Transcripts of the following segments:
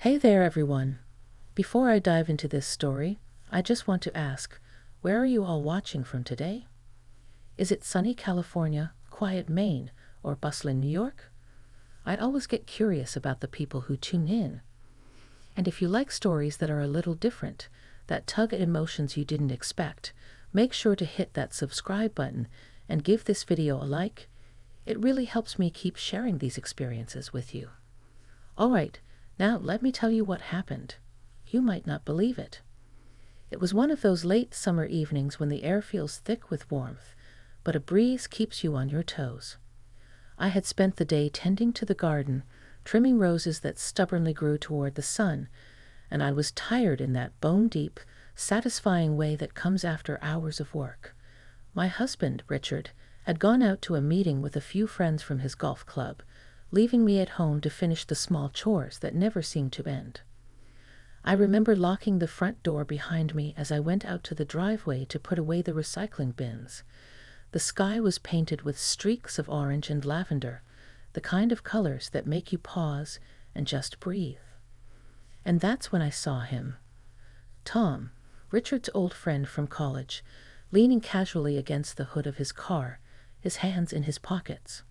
Hey there, everyone. Before I dive into this story, I just want to ask, where are you all watching from today? Is it sunny California, quiet Maine, or bustling New York? I always get curious about the people who tune in. And if you like stories that are a little different, that tug at emotions you didn't expect, make sure to hit that subscribe button and give this video a like. It really helps me keep sharing these experiences with you. All right, now let me tell you what happened. You might not believe it. It was one of those late summer evenings when the air feels thick with warmth, but a breeze keeps you on your toes. I had spent the day tending to the garden, trimming roses that stubbornly grew toward the sun, and I was tired in that bone-deep, satisfying way that comes after hours of work. My husband, Richard, had gone out to a meeting with a few friends from his golf club, leaving me at home to finish the small chores that never seemed to end. I remember locking the front door behind me as I went out to the driveway to put away the recycling bins. The sky was painted with streaks of orange and lavender, the kind of colors that make you pause and just breathe. And that's when I saw him. Tom, Richard's old friend from college, leaning casually against the hood of his car, his hands in his pockets.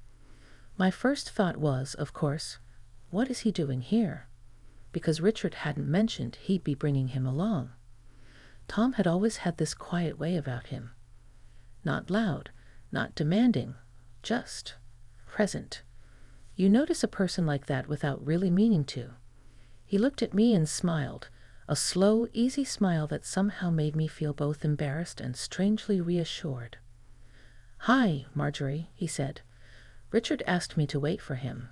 My first thought was, of course, what is he doing here? Because Richard hadn't mentioned he'd be bringing him along. Tom had always had this quiet way about him. Not loud, not demanding, just present. You notice a person like that without really meaning to. He looked at me and smiled, a slow, easy smile that somehow made me feel both embarrassed and strangely reassured. "Hi, Marjorie," he said. "Richard asked me to wait for him.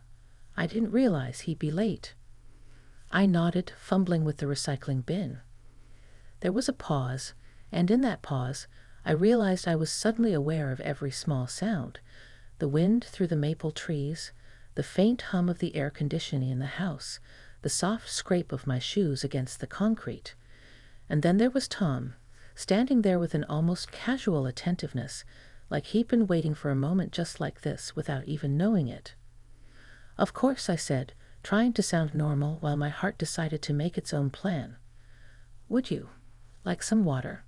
I didn't realize he'd be late." I nodded, fumbling with the recycling bin. There was a pause, and in that pause, I realized I was suddenly aware of every small sound: the wind through the maple trees, the faint hum of the air conditioning in the house, the soft scrape of my shoes against the concrete. And then there was Tom, standing there with an almost casual attentiveness, like he'd been waiting for a moment just like this without even knowing it. "Of course," I said, trying to sound normal while my heart decided to make its own plan. "Would you like some water?"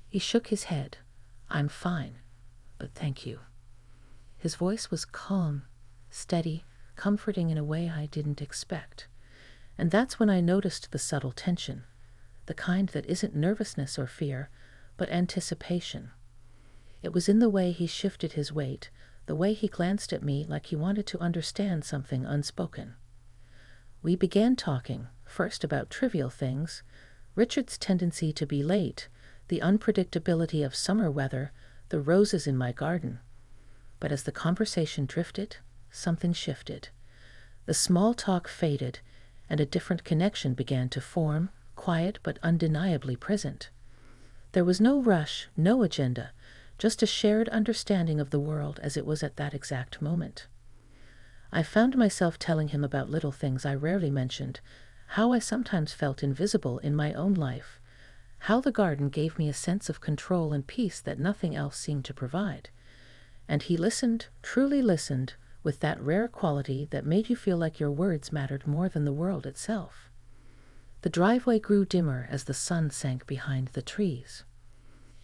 He shook his head. "I'm fine, but thank you." His voice was calm, steady, comforting in a way I didn't expect. And that's when I noticed the subtle tension, the kind that isn't nervousness or fear, but anticipation. It was in the way he shifted his weight, the way he glanced at me like he wanted to understand something unspoken. We began talking, first about trivial things, Richard's tendency to be late, the unpredictability of summer weather, the roses in my garden. But as the conversation drifted, something shifted. The small talk faded, and a different connection began to form, quiet but undeniably present. There was no rush, no agenda, just a shared understanding of the world as it was at that exact moment. I found myself telling him about little things I rarely mentioned, how I sometimes felt invisible in my own life, how the garden gave me a sense of control and peace that nothing else seemed to provide. And he listened, truly listened, with that rare quality that made you feel like your words mattered more than the world itself. The driveway grew dimmer as the sun sank behind the trees.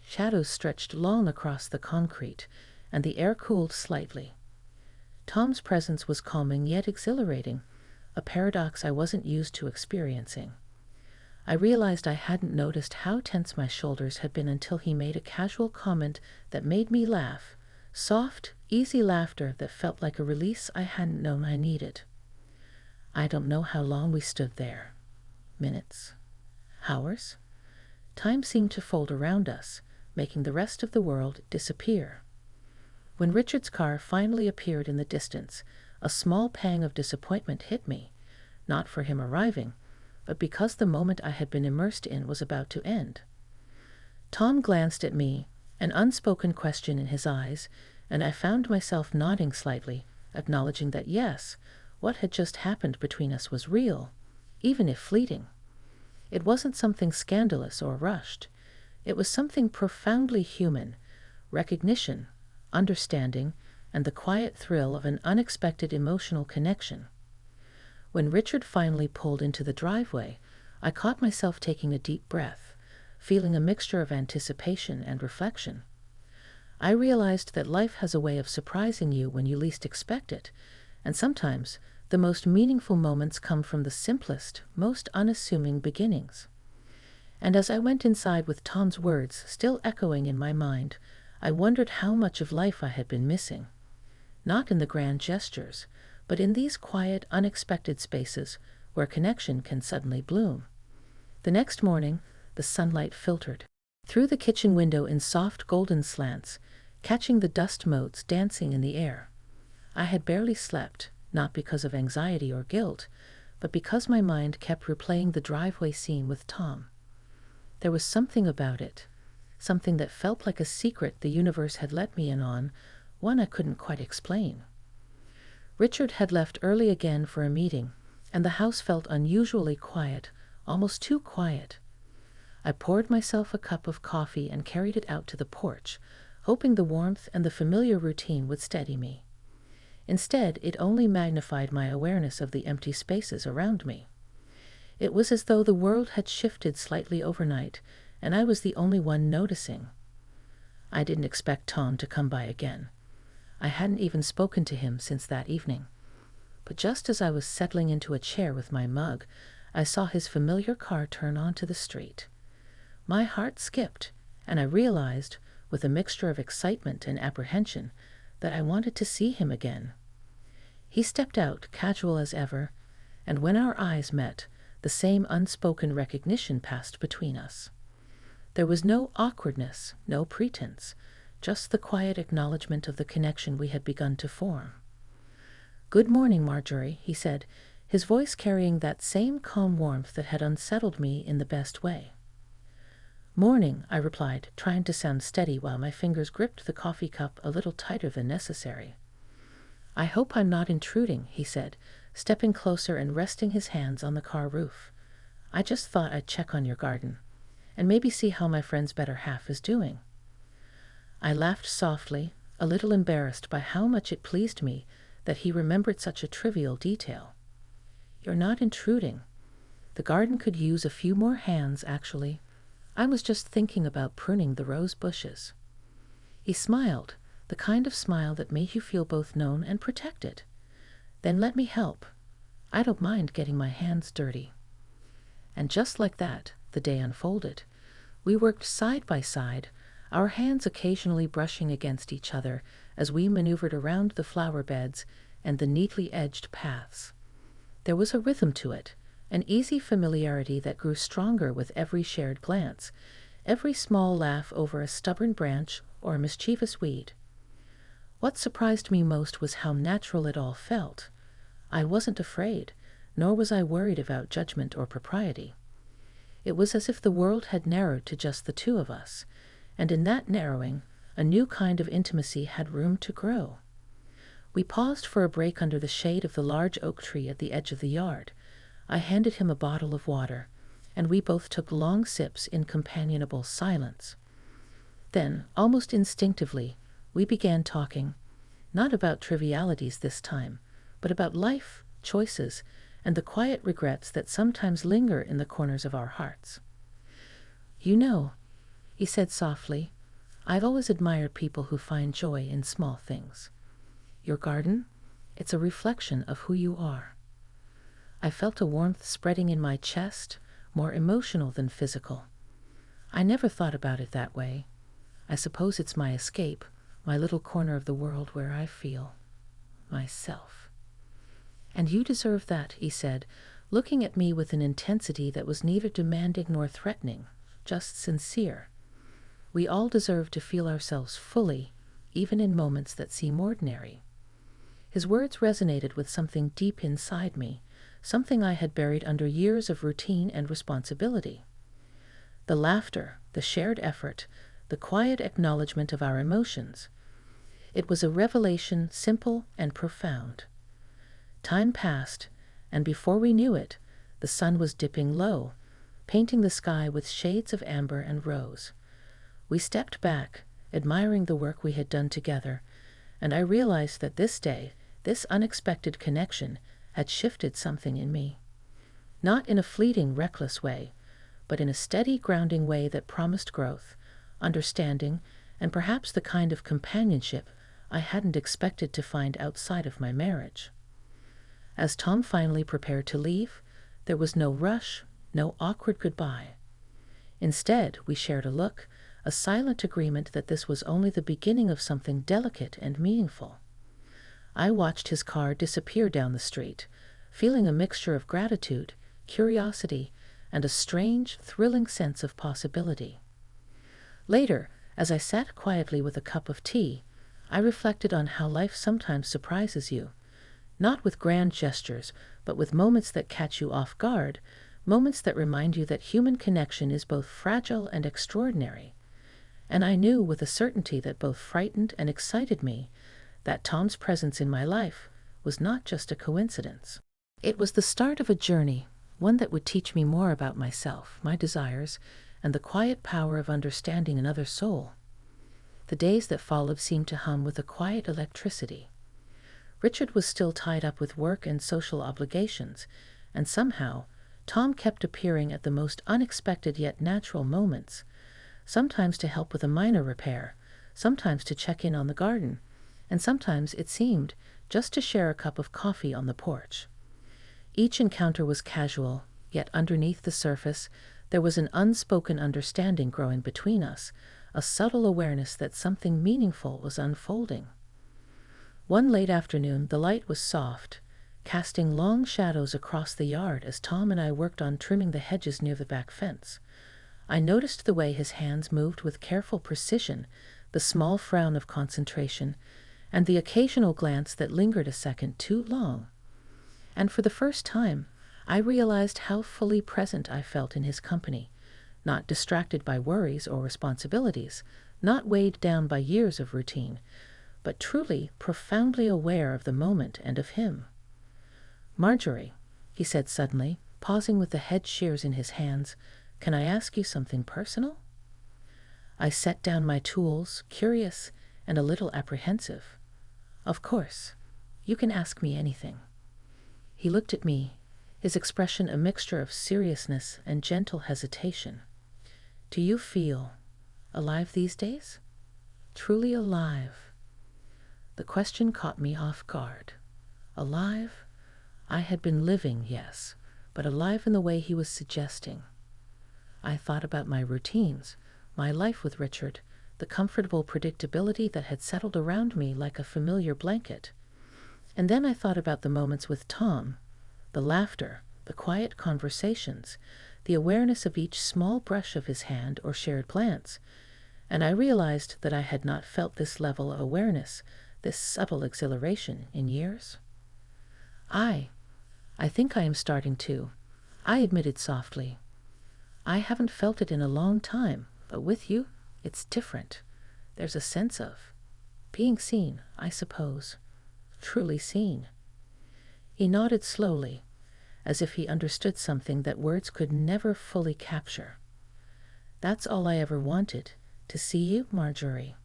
Shadows stretched long across the concrete, and the air cooled slightly. Tom's presence was calming yet exhilarating, a paradox I wasn't used to experiencing. I realized I hadn't noticed how tense my shoulders had been until he made a casual comment that made me laugh, soft, easy laughter that felt like a release I hadn't known I needed. I don't know how long we stood there. Minutes? Hours? Time seemed to fold around us, making the rest of the world disappear. When Richard's car finally appeared in the distance, a small pang of disappointment hit me, not for him arriving, but because the moment I had been immersed in was about to end. Tom glanced at me, an unspoken question in his eyes, and I found myself nodding slightly, acknowledging that yes, what had just happened between us was real, even if fleeting. It wasn't something scandalous or rushed. It was something profoundly human: recognition, understanding, and the quiet thrill of an unexpected emotional connection. When Richard finally pulled into the driveway, I caught myself taking a deep breath, feeling a mixture of anticipation and reflection. I realized that life has a way of surprising you when you least expect it, and sometimes the most meaningful moments come from the simplest, most unassuming beginnings. And as I went inside with Tom's words still echoing in my mind, I wondered how much of life I had been missing. Not in the grand gestures, but in these quiet, unexpected spaces where connection can suddenly bloom. The next morning, the sunlight filtered through the kitchen window in soft golden slants, catching the dust motes dancing in the air. I had barely slept, not because of anxiety or guilt, but because my mind kept replaying the driveway scene with Tom. There was something about it, something that felt like a secret the universe had let me in on, one I couldn't quite explain. Richard had left early again for a meeting, and the house felt unusually quiet, almost too quiet. I poured myself a cup of coffee and carried it out to the porch, hoping the warmth and the familiar routine would steady me. Instead, it only magnified my awareness of the empty spaces around me. It was as though the world had shifted slightly overnight, and I was the only one noticing. I didn't expect Tom to come by again. I hadn't even spoken to him since that evening. But just as I was settling into a chair with my mug, I saw his familiar car turn onto the street. My heart skipped, and I realized, with a mixture of excitement and apprehension, that I wanted to see him again. He stepped out, casual as ever, and when our eyes met, the same unspoken recognition passed between us. There was no awkwardness, no pretense, just the quiet acknowledgement of the connection we had begun to form. "Good morning, Marjorie," he said, his voice carrying that same calm warmth that had unsettled me in the best way. "Morning," I replied, trying to sound steady while my fingers gripped the coffee cup a little tighter than necessary. "I hope I'm not intruding," he said, stepping closer and resting his hands on the car roof. "I just thought I'd check on your garden, and maybe see how my friend's better half is doing." I laughed softly, a little embarrassed by how much it pleased me that he remembered such a trivial detail. "You're not intruding. The garden could use a few more hands, actually. I was just thinking about pruning the rose bushes." He smiled, the kind of smile that made you feel both known and protected. "Then let me help. I don't mind getting my hands dirty." And just like that, the day unfolded. We worked side by side, our hands occasionally brushing against each other as we maneuvered around the flower beds and the neatly edged paths. There was a rhythm to it, an easy familiarity that grew stronger with every shared glance, every small laugh over a stubborn branch or a mischievous weed. What surprised me most was how natural it all felt. I wasn't afraid, nor was I worried about judgment or propriety. It was as if the world had narrowed to just the two of us, and in that narrowing, a new kind of intimacy had room to grow. We paused for a break under the shade of the large oak tree at the edge of the yard. I handed him a bottle of water, and we both took long sips in companionable silence. Then, almost instinctively, we began talking, not about trivialities this time, but about life, choices, and the quiet regrets that sometimes linger in the corners of our hearts. "You know," he said softly, "I've always admired people who find joy in small things. Your garden, it's a reflection of who you are." I felt a warmth spreading in my chest, more emotional than physical. I never thought about it that way. I suppose it's my escape, my little corner of the world where I feel myself. "And you deserve that," he said, looking at me with an intensity that was neither demanding nor threatening, just sincere. "We all deserve to feel ourselves fully, even in moments that seem ordinary." His words resonated with something deep inside me, something I had buried under years of routine and responsibility. The laughter, the shared effort, the quiet acknowledgement of our emotions. It was a revelation simple and profound. Time passed, and before we knew it, the sun was dipping low, painting the sky with shades of amber and rose. We stepped back, admiring the work we had done together, and I realized that this day, this unexpected connection, had shifted something in me. Not in a fleeting, reckless way, but in a steady, grounding way that promised growth, understanding, and perhaps the kind of companionship I hadn't expected to find outside of my marriage. As Tom finally prepared to leave, there was no rush, no awkward goodbye. Instead, we shared a look, a silent agreement that this was only the beginning of something delicate and meaningful. I watched his car disappear down the street, feeling a mixture of gratitude, curiosity, and a strange, thrilling sense of possibility. Later, as I sat quietly with a cup of tea, I reflected on how life sometimes surprises you, not with grand gestures, but with moments that catch you off guard, moments that remind you that human connection is both fragile and extraordinary. And I knew with a certainty that both frightened and excited me that Tom's presence in my life was not just a coincidence. It was the start of a journey, one that would teach me more about myself, my desires, and the quiet power of understanding another soul. The days that followed seemed to hum with a quiet electricity. Richard was still tied up with work and social obligations, and somehow Tom kept appearing at the most unexpected yet natural moments, sometimes to help with a minor repair, sometimes to check in on the garden, and sometimes, it seemed, just to share a cup of coffee on the porch. Each encounter was casual, yet underneath the surface, there was an unspoken understanding growing between us, a subtle awareness that something meaningful was unfolding. One late afternoon, the light was soft, casting long shadows across the yard as Tom and I worked on trimming the hedges near the back fence. I noticed the way his hands moved with careful precision, the small frown of concentration, and the occasional glance that lingered a second too long. And for the first time, I realized how fully present I felt in his company, not distracted by worries or responsibilities, not weighed down by years of routine, but truly, profoundly aware of the moment and of him. "Marjorie," he said suddenly, pausing with the hedge shears in his hands, "can I ask you something personal?" I set down my tools, curious and a little apprehensive. "Of course. You can ask me anything." He looked at me, his expression a mixture of seriousness and gentle hesitation. "Do you feel alive these days? Truly alive?" The question caught me off guard. Alive? I had been living, yes, but alive in the way he was suggesting. I thought about my routines, my life with Richard, the comfortable predictability that had settled around me like a familiar blanket. And then I thought about the moments with Tom, the laughter, the quiet conversations, the awareness of each small brush of his hand or shared glance, and I realized that I had not felt this level of awareness, this subtle exhilaration, in years. I think I am starting to," I admitted softly. "I haven't felt it in a long time, but with you, it's different. There's a sense of being seen, I suppose. Truly seen." He nodded slowly, as if he understood something that words could never fully capture. "That's all I ever wanted, to see you, Marjorie.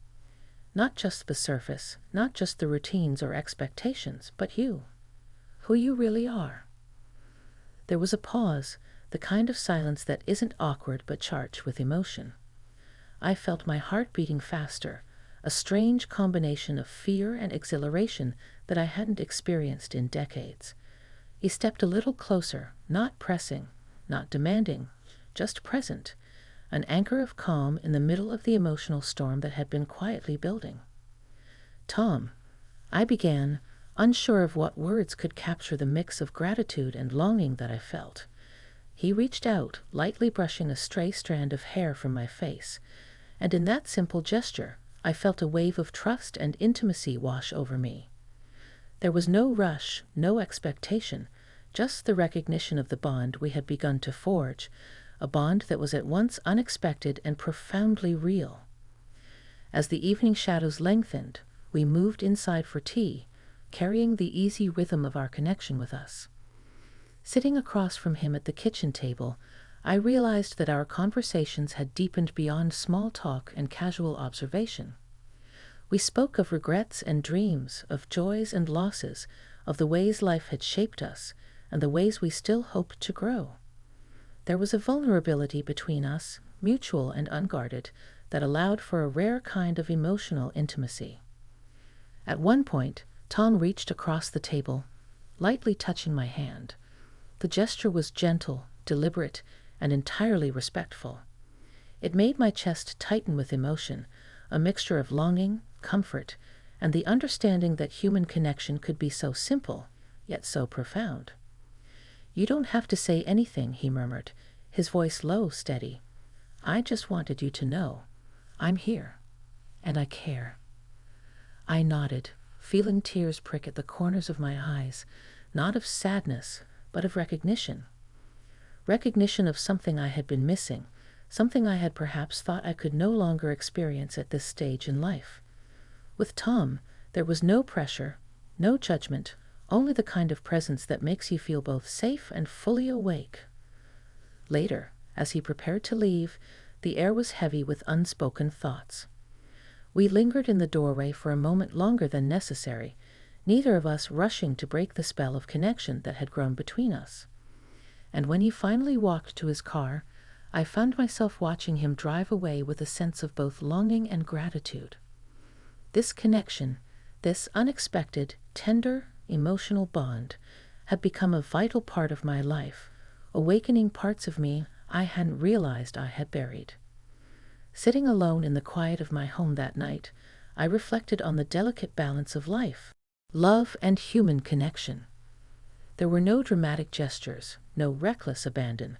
Not just the surface, not just the routines or expectations, but you, who you really are." There was a pause, the kind of silence that isn't awkward but charged with emotion. I felt my heart beating faster, a strange combination of fear and exhilaration that I hadn't experienced in decades. He stepped a little closer, not pressing, not demanding, just present, an anchor of calm in the middle of the emotional storm that had been quietly building. "Tom," I began, unsure of what words could capture the mix of gratitude and longing that I felt. He reached out, lightly brushing a stray strand of hair from my face, and in that simple gesture, I felt a wave of trust and intimacy wash over me. There was no rush, no expectation, just the recognition of the bond we had begun to forge, a bond that was at once unexpected and profoundly real. As the evening shadows lengthened, we moved inside for tea, carrying the easy rhythm of our connection with us. Sitting across from him at the kitchen table, I realized that our conversations had deepened beyond small talk and casual observation. We spoke of regrets and dreams, of joys and losses, of the ways life had shaped us and the ways we still hoped to grow. There was a vulnerability between us, mutual and unguarded, that allowed for a rare kind of emotional intimacy. At one point, Tom reached across the table, lightly touching my hand. The gesture was gentle, deliberate, and entirely respectful. It made my chest tighten with emotion, a mixture of longing, comfort, and the understanding that human connection could be so simple, yet so profound. "You don't have to say anything," he murmured, his voice low, steady. "I just wanted you to know. I'm here, and I care." I nodded, feeling tears prick at the corners of my eyes, not of sadness, but of recognition. Recognition of something I had been missing, something I had perhaps thought I could no longer experience at this stage in life. With Tom, there was no pressure, no judgment, only the kind of presence that makes you feel both safe and fully awake. Later, as he prepared to leave, the air was heavy with unspoken thoughts. We lingered in the doorway for a moment longer than necessary, neither of us rushing to break the spell of connection that had grown between us. And when he finally walked to his car, I found myself watching him drive away with a sense of both longing and gratitude. This connection, this unexpected, tender, emotional bond, had become a vital part of my life, awakening parts of me I hadn't realized I had buried. Sitting alone in the quiet of my home that night, I reflected on the delicate balance of life, love, and human connection. There were no dramatic gestures, no reckless abandon,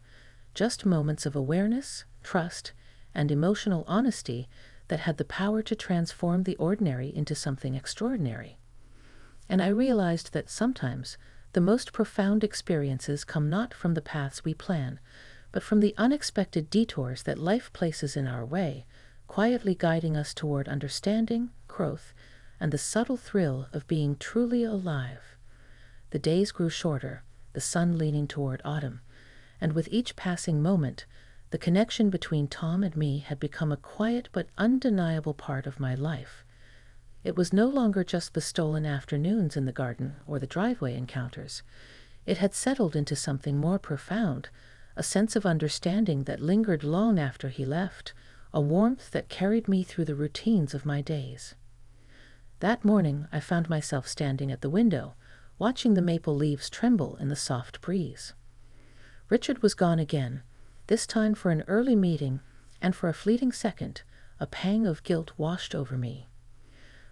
just moments of awareness, trust, and emotional honesty that had the power to transform the ordinary into something extraordinary. And I realized that sometimes the most profound experiences come not from the paths we plan, but from the unexpected detours that life places in our way, quietly guiding us toward understanding, growth, and the subtle thrill of being truly alive. The days grew shorter, the sun leaning toward autumn, and with each passing moment, the connection between Tom and me had become a quiet but undeniable part of my life. It was no longer just the stolen afternoons in the garden or the driveway encounters. It had settled into something more profound, a sense of understanding that lingered long after he left, a warmth that carried me through the routines of my days. That morning, I found myself standing at the window, watching the maple leaves tremble in the soft breeze. Richard was gone again, this time for an early meeting, and for a fleeting second, a pang of guilt washed over me.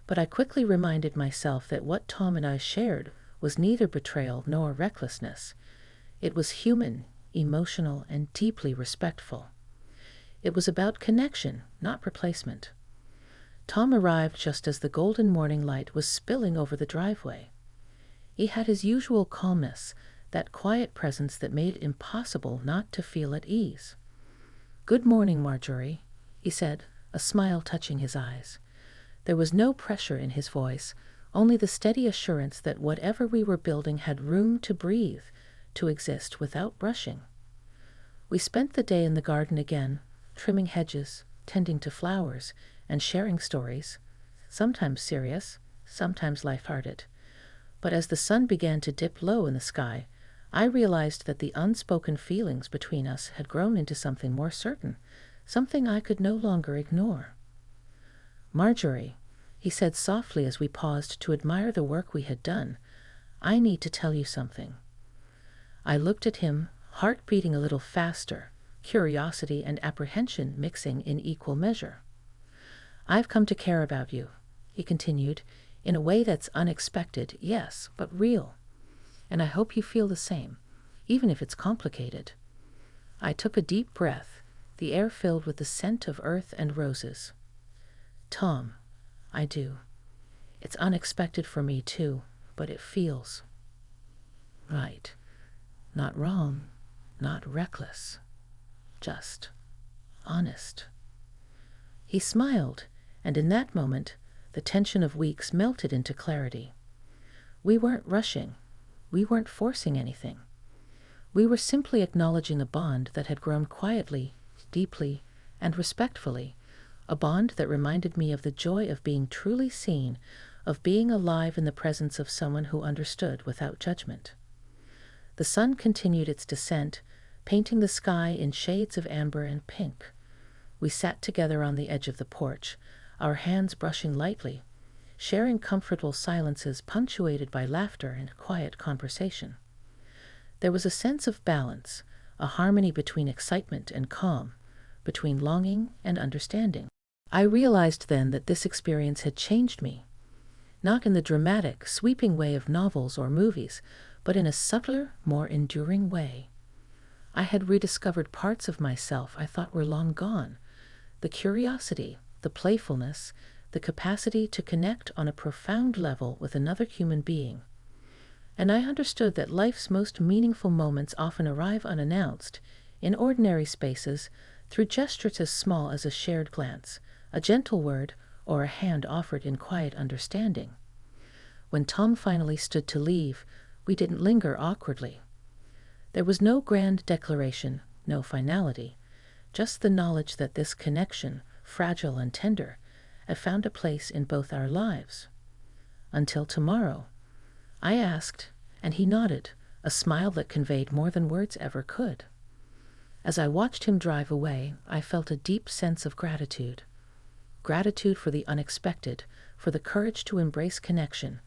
But I quickly reminded myself that what Tom and I shared was neither betrayal nor recklessness. It was human, emotional, and deeply respectful. It was about connection, not replacement. Tom arrived just as the golden morning light was spilling over the driveway. He had his usual calmness, that quiet presence that made it impossible not to feel at ease. "Good morning, Marjorie," he said, a smile touching his eyes. There was no pressure in his voice, only the steady assurance that whatever we were building had room to breathe, to exist without rushing. We spent the day in the garden again, trimming hedges, tending to flowers, and sharing stories, sometimes serious, sometimes lighthearted. But as the sun began to dip low in the sky, I realized that the unspoken feelings between us had grown into something more certain, something I could no longer ignore. "Marjorie," he said softly as we paused to admire the work we had done, "I need to tell you something." I looked at him, heart beating a little faster, curiosity and apprehension mixing in equal measure. "I've come to care about you," he continued, "in a way that's unexpected, yes, but real. And I hope you feel the same, even if it's complicated." I took a deep breath, the air filled with the scent of earth and roses. "Tom, I do. It's unexpected for me too, but it feels right. Not wrong, not reckless, just honest." He smiled, and in that moment, the tension of weeks melted into clarity. We weren't rushing. We weren't forcing anything. We were simply acknowledging a bond that had grown quietly, deeply, and respectfully, a bond that reminded me of the joy of being truly seen, of being alive in the presence of someone who understood without judgment. The sun continued its descent, painting the sky in shades of amber and pink. We sat together on the edge of the porch, our hands brushing lightly, sharing comfortable silences punctuated by laughter and quiet conversation. There was a sense of balance, a harmony between excitement and calm, between longing and understanding. I realized then that this experience had changed me, not in the dramatic, sweeping way of novels or movies, but in a subtler, more enduring way. I had rediscovered parts of myself I thought were long gone: the curiosity, the playfulness, the capacity to connect on a profound level with another human being. And I understood that life's most meaningful moments often arrive unannounced, in ordinary spaces, through gestures as small as a shared glance, a gentle word, or a hand offered in quiet understanding. When Tom finally stood to leave, we didn't linger awkwardly. There was no grand declaration, no finality, just the knowledge that this connection, fragile and tender, had found a place in both our lives. "Until tomorrow?" I asked, and he nodded, a smile that conveyed more than words ever could. As I watched him drive away, I felt a deep sense of gratitude. Gratitude for the unexpected, for the courage to embrace connection,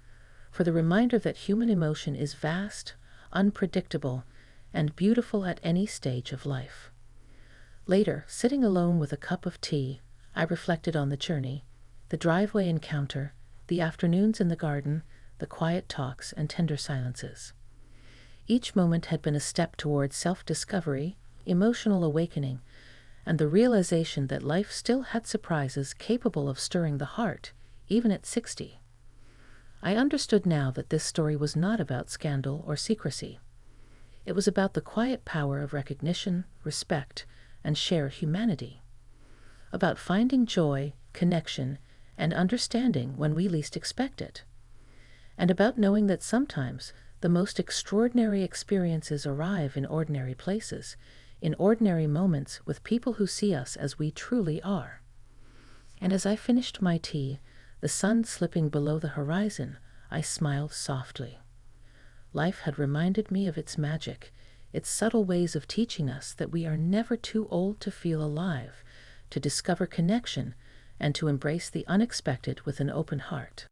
for the reminder that human emotion is vast, unpredictable, and beautiful at any stage of life. Later, sitting alone with a cup of tea, I reflected on the journey, the driveway encounter, the afternoons in the garden, the quiet talks and tender silences. Each moment had been a step towards self-discovery, emotional awakening, and the realization that life still had surprises capable of stirring the heart, even at 60. I understood now that this story was not about scandal or secrecy. It was about the quiet power of recognition, respect, and shared humanity. About finding joy, connection, and understanding when we least expect it. And about knowing that sometimes the most extraordinary experiences arrive in ordinary places, in ordinary moments with people who see us as we truly are. And as I finished my tea, the sun slipping below the horizon, I smiled softly. Life had reminded me of its magic, its subtle ways of teaching us that we are never too old to feel alive, to discover connection, and to embrace the unexpected with an open heart.